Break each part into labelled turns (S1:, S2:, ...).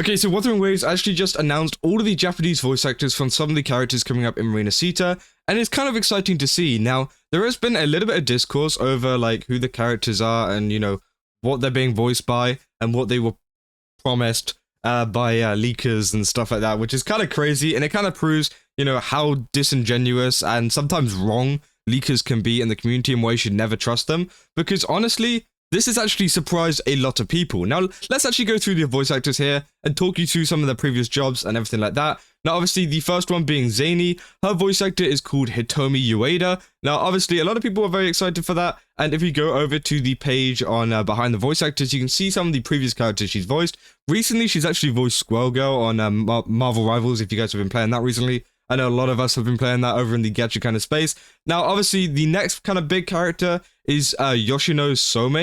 S1: Okay, so Wuthering Waves actually just announced all of the Japanese voice actors from some of the characters coming up in Rinascita, and it's kind of exciting to see. Now, there has been a little bit of discourse over, like, who the characters are and, what they're being voiced by and what they were promised by leakers and stuff like that, which is kind of crazy, and it kind of proves, how disingenuous and sometimes wrong leakers can be in the community and why you should never trust them, because honestly, this has actually surprised a lot of people. Now, let's actually go through the voice actors here and talk you through some of their previous jobs and everything like that. Now, obviously, the first one being Zany, her voice actor is called Hitomi Ueda. Now, obviously, a lot of people are very excited for that, and if you go over to the page on Behind the Voice Actors, you can see some of the previous characters she's voiced. Recently, she's actually voiced Squirrel Girl on Marvel Rivals, if you guys have been playing that recently. I know a lot of us have been playing that over in the gacha kind of space. Now, obviously, the next kind of big character is Yoshino Some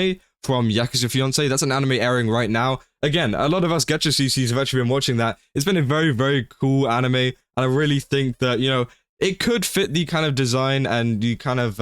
S1: from Yakuza Fiance. That's an anime airing right now. Again, a lot of us gacha CCs have actually been watching that. It's been a very, very cool anime, and I really think that, it could fit the kind of design and the kind of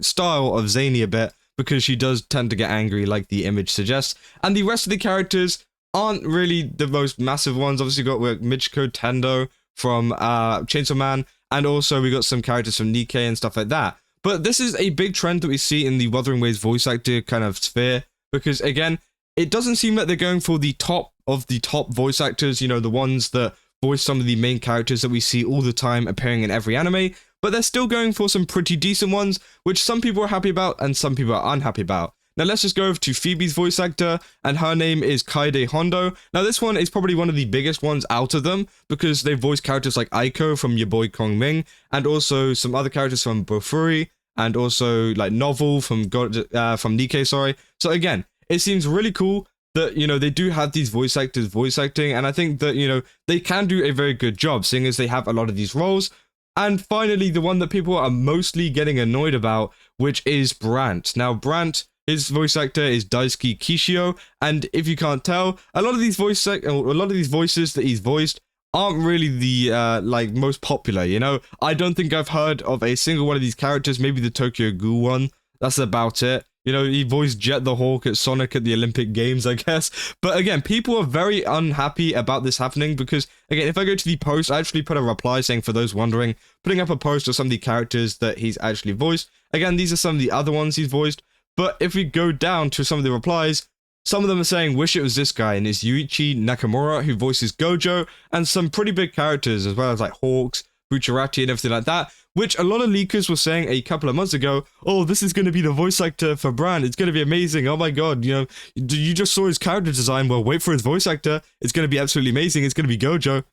S1: style of Zany a bit, because she does tend to get angry like the image suggests. And the rest of the characters aren't really the most massive ones. Obviously, got Michiko Tendo from Chainsaw Man, and also we got some characters from Nikkei and stuff like that. But this is a big trend that we see in the Wuthering Waves voice actor kind of sphere, because again, it doesn't seem like they're going for the top of the top voice actors, the ones that voice some of the main characters that we see all the time appearing in every anime, but they're still going for some pretty decent ones, which some people are happy about and some people are unhappy about. Now let's just go over to Phoebe's voice actor, and her name is Kaede Hondo. Now this one is probably one of the biggest ones out of them, because they voice characters like Aiko from your boy Kong Ming, and also some other characters from Bofuri, and also like Novel from Nikkei, sorry. So again, it seems really cool that, they do have these voice actors voice acting, and I think that, they can do a very good job, seeing as they have a lot of these roles. And finally, the one that people are mostly getting annoyed about, which is Brandt. Now, Brandt, his voice actor is Daisuke Kishio, and if you can't tell, a lot of these voices that he's voiced aren't really the most popular. I don't think I've heard of a single one of these characters. Maybe the Tokyo Ghoul one. That's about it. He voiced Jet the Hawk at Sonic at the Olympic Games, I guess. But again, people are very unhappy about this happening, because, again, if I go to the post, I actually put a reply saying, for those wondering, putting up a post of some of the characters that he's actually voiced. Again, these are some of the other ones he's voiced. But if we go down to some of the replies, some of them are saying, wish it was this guy, and it's Yuichi Nakamura, who voices Gojo, and some pretty big characters, as well as like Hawks, Bucciarati, and everything like that, which a lot of leakers were saying a couple of months ago, oh, this is going to be the voice actor for Brandt, it's going to be amazing, oh my god, you just saw his character design, well, wait for his voice actor, it's going to be absolutely amazing, it's going to be Gojo.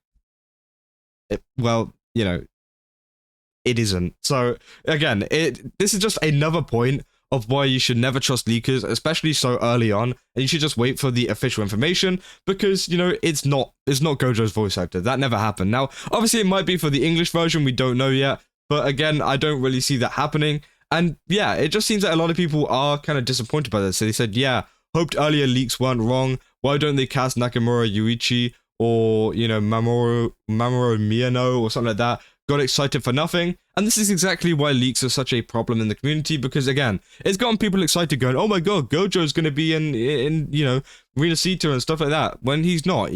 S1: It isn't. So, again, this is just another point of why you should never trust leakers, especially so early on, and you should just wait for the official information, because, it's not Gojo's voice actor. That never happened. Now, obviously, it might be for the English version, we don't know yet, but again, I don't really see that happening, and yeah, it just seems that a lot of people are kind of disappointed by this. So they said, yeah, hoped earlier leaks weren't wrong, why don't they cast Nakamura Yuichi, or, Mamoru Miyano, or something like that, got excited for nothing. And this is exactly why leaks are such a problem in the community, because again, it's gotten people excited going, oh my god, Gojo's going to be in Rinascita and stuff like that, when he's not,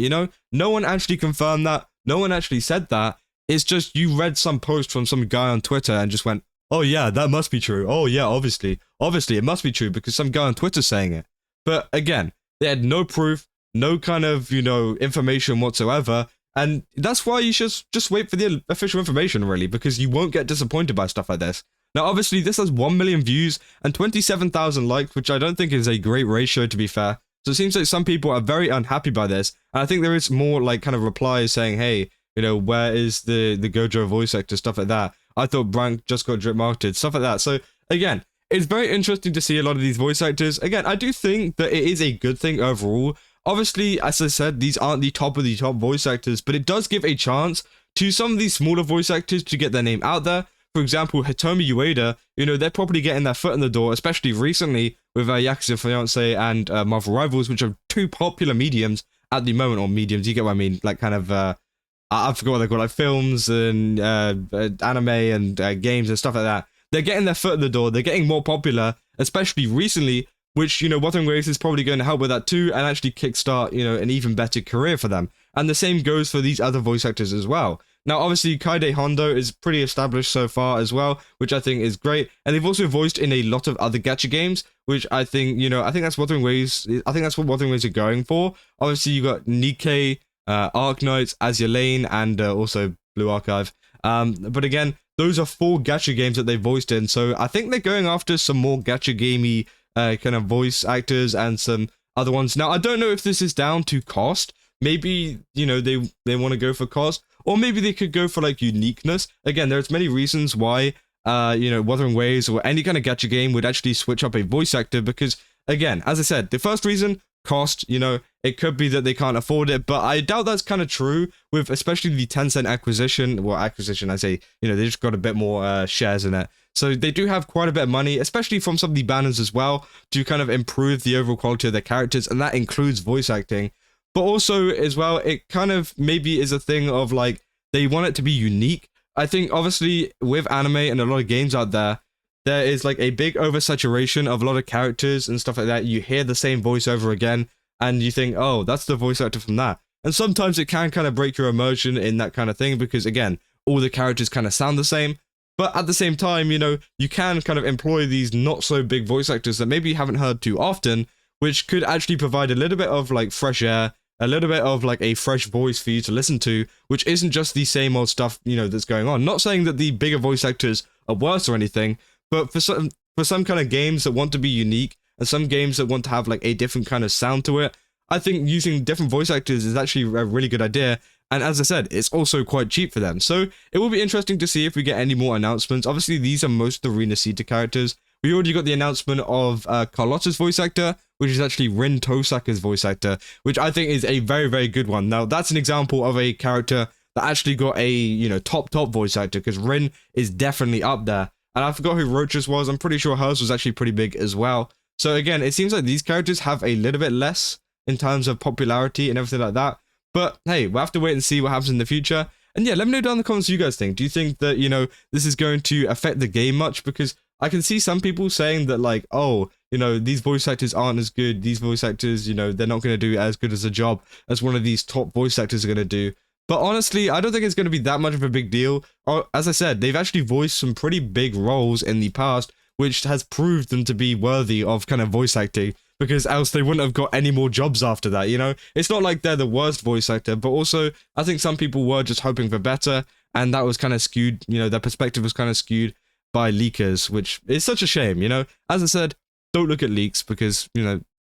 S1: No one actually confirmed that, no one actually said that, it's just you read some post from some guy on Twitter and just went, oh yeah, that must be true, oh yeah, obviously it must be true because some guy on Twitter's saying it. But again, they had no proof, no kind of, information whatsoever. And that's why you should just wait for the official information, really, because you won't get disappointed by stuff like this. Now, obviously, this has 1 million views and 27,000 likes, which I don't think is a great ratio, to be fair. So it seems like some people are very unhappy by this. And I think there is more, kind of replies saying, hey, where is the Gojo voice actor, stuff like that. I thought Brandt just got drip marketed, stuff like that. So, again, it's very interesting to see a lot of these voice actors. Again, I do think that it is a good thing overall. Obviously, as I said, these aren't the top of the top voice actors, but it does give a chance to some of these smaller voice actors to get their name out there. For example, Hitomi Ueda, they're probably getting their foot in the door, especially recently with Yakuza Fiance and Marvel Rivals, which are two popular mediums at the moment, or mediums, you get what I mean, I forgot what they're called, like films and anime and games and stuff like that. They're getting their foot in the door, they're getting more popular, especially recently, which, Wuthering Waves is probably going to help with that too, and actually kickstart, an even better career for them. and the same goes for these other voice actors as well. Now, obviously, Kaide Hondo is pretty established so far as well, which I think is great. And they've also voiced in a lot of other gacha games, which I think, I think that's Wuthering Waves. I think that's what Wuthering Waves are going for. Obviously, you got Nikkei, Arknights, Azure Lane, and also Blue Archive. But again, those are 4 gacha games that they voiced in. So I think they're going after some more gacha gamey kind of voice actors and some other ones. Now, I don't know if this is down to cost. Maybe, they want to go for cost. Or maybe they could go for, like, uniqueness. Again, there's many reasons why, Wuthering Waves or any kind of gacha game would actually switch up a voice actor. Because, again, as I said, the first reason, cost, it could be that they can't afford it. But I doubt that's kind of true with especially the Tencent acquisition. Well, acquisition, I say, they just got a bit more shares in it. So they do have quite a bit of money, especially from some of the banners as well, to kind of improve the overall quality of their characters. And that includes voice acting. But also, as well, it kind of maybe is a thing of, like, they want it to be unique. I think, obviously, with anime and a lot of games out there, there is, like, a big oversaturation of a lot of characters and stuff like that. You hear the same voice over again, and you think, oh, that's the voice actor from that. And sometimes it can kind of break your immersion in that kind of thing, because, again, all the characters kind of sound the same. But at the same time, you can kind of employ these not-so-big voice actors that maybe you haven't heard too often, which could actually provide a little bit of, like, fresh air, a little bit of, like, a fresh voice for you to listen to, which isn't just the same old stuff, that's going on. Not saying that the bigger voice actors are worse or anything, but for some kind of games that want to be unique, and some games that want to have, like, a different kind of sound to it, I think using different voice actors is actually a really good idea. And as I said, it's also quite cheap for them. So it will be interesting to see if we get any more announcements. Obviously, these are most of the Rinascita characters. We already got the announcement of Carlotta's voice actor, which is actually Rin Tosaka's voice actor, which I think is a very, very good one. Now, that's an example of a character that actually got a, top voice actor, because Rin is definitely up there. And I forgot who Roach's was. I'm pretty sure hers was actually pretty big as well. So again, it seems like these characters have a little bit less in terms of popularity and everything like that. But hey, we'll have to wait and see what happens in the future. And yeah, let me know down in the comments what you guys think. Do you think that, this is going to affect the game much? Because I can see some people saying that, like, oh, these voice actors aren't as good. These voice actors, they're not going to do as good as a job as one of these top voice actors are going to do. But honestly, I don't think it's going to be that much of a big deal. Or, as I said, they've actually voiced some pretty big roles in the past, which has proved them to be worthy of kind of voice acting, because else they wouldn't have got any more jobs after that, It's not like they're the worst voice actor, but also I think some people were just hoping for better, and that was kind of skewed, their perspective was kind of skewed by leakers, which is such a shame, As I said, don't look at leaks, because,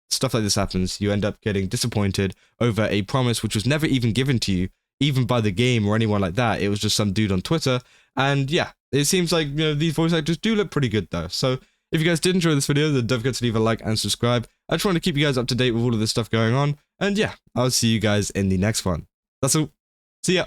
S1: stuff like this happens. You end up getting disappointed over a promise which was never even given to you, even by the game or anyone like that. It was just some dude on Twitter. And yeah, it seems like, these voice actors do look pretty good though. So if you guys did enjoy this video, then don't forget to leave a like and subscribe. I just want to keep you guys up to date with all of this stuff going on. And yeah, I'll see you guys in the next one. That's all. See ya.